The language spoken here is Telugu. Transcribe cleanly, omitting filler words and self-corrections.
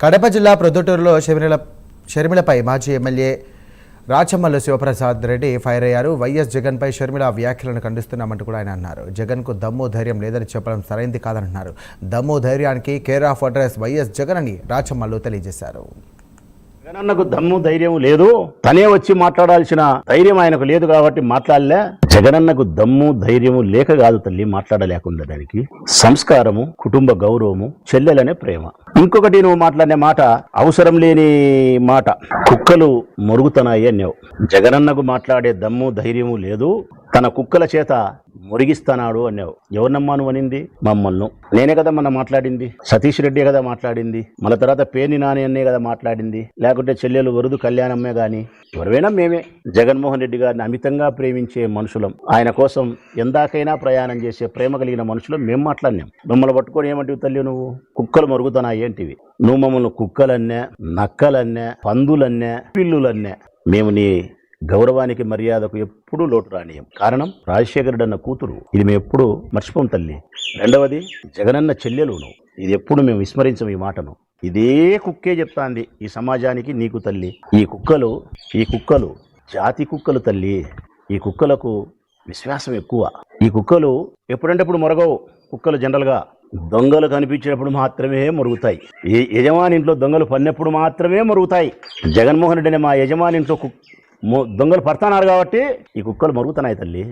కడప జిల్లా ప్రొద్దుటూరులో షర్మిలపై మాజీ ఎమ్మెల్యే రాచమల్లు శివప్రసాద్ రెడ్డి ఫైర్ అయ్యారు. వైఎస్ జగన్పై షర్మిల వ్యాఖ్యలను ఖండిస్తున్నామంటూ కూడా ఆయన అన్నారు. జగన్కు దమ్ము ధైర్యం లేదని చెప్పడం సరైంది కాదన్నారు. దమ్ము ధైర్యానికి care of address YS Jagan అని రాచమల్లు తెలియజేశారు. జగనన్నకు దమ్ము ధైర్యం లేదు, తనే వచ్చి మాట్లాడాల్సిన ధైర్యం ఆయనకు లేదు కాబట్టి మాట్లాడలే. జగనన్నకు దమ్ము ధైర్యము లేక కాదు తల్లి మాట్లాడలేకుండా, దానికి సంస్కారము, కుటుంబ గౌరవము, చెల్లెలనే ప్రేమ. ఇంకొకటి నువ్వు మాట్లాడిన మాట అవసరం లేని మాట, కుక్కలు మొరుగుతున్నాయి అన్నావు. జగనన్నకు మాట్లాడే దమ్ము ధైర్యము లేదు, తన కుక్కల చేత మురిగిస్తున్నాడు అన్నావు. ఎవరినమ్మా నువ్వు అనింది? మమ్మల్ని. నేనే కదా మొన్న మాట్లాడింది, సతీష్ రెడ్డి కదా మాట్లాడింది, మన తర్వాత పేర్ని నాని అన్నే కదా మాట్లాడింది, లేకుంటే చెల్లెలు వరుదు కళ్యాణమ్మే గాని ఎవరైనా మేమే. జగన్మోహన్ రెడ్డి గారిని అమితంగా ప్రేమించే మనుషులం, ఆయన కోసం ఎందాకైనా ప్రయాణం చేసే ప్రేమ కలిగిన మనుషులం మేము మాట్లాడినాం. మిమ్మల్ని పట్టుకొని ఏమంటివి తల్లి నువ్వు? కుక్కలు మరుగుతున్నాయి ఏంటివి? నువ్వు మమ్మల్ని కుక్కలన్నే, నక్కలన్నే, పందులన్నే, పిల్లులన్నే. మేము నీ గౌరవానికి మర్యాదకు ఎప్పుడూ లోటు రానియం. కారణం రాజశేఖర రెడ్డి అన్న కూతురు, ఇది మేము ఎప్పుడు మర్చిపోం తల్లి. రెండవది జగనన్న చెల్లెలు నువ్వు, ఇది ఎప్పుడు మేము విస్మరించం ఈ మాటను. ఇదే కుక్కే చెప్తాంది ఈ సమాజానికి, నీకు తల్లి. ఈ కుక్కలు జాతి కుక్కలు తల్లి. ఈ కుక్కలకు విశ్వాసం ఎక్కువ. ఈ కుక్కలు ఎప్పుడంటే ఇప్పుడు మొరగవు. కుక్కలు జనరల్గా దొంగలు కనిపించినప్పుడు మాత్రమే మొరుగుతాయి. యజమాని ఇంట్లో దొంగలు పడినప్పుడు మాత్రమే మొరుగుతాయి. జగన్మోహన్ రెడ్డి అనే మా యజమాని ఇంట్లో దొంగలు పడుతున్నారు కాబట్టి ఈ కుక్కలు మరుగుతున్నాయి తల్లి.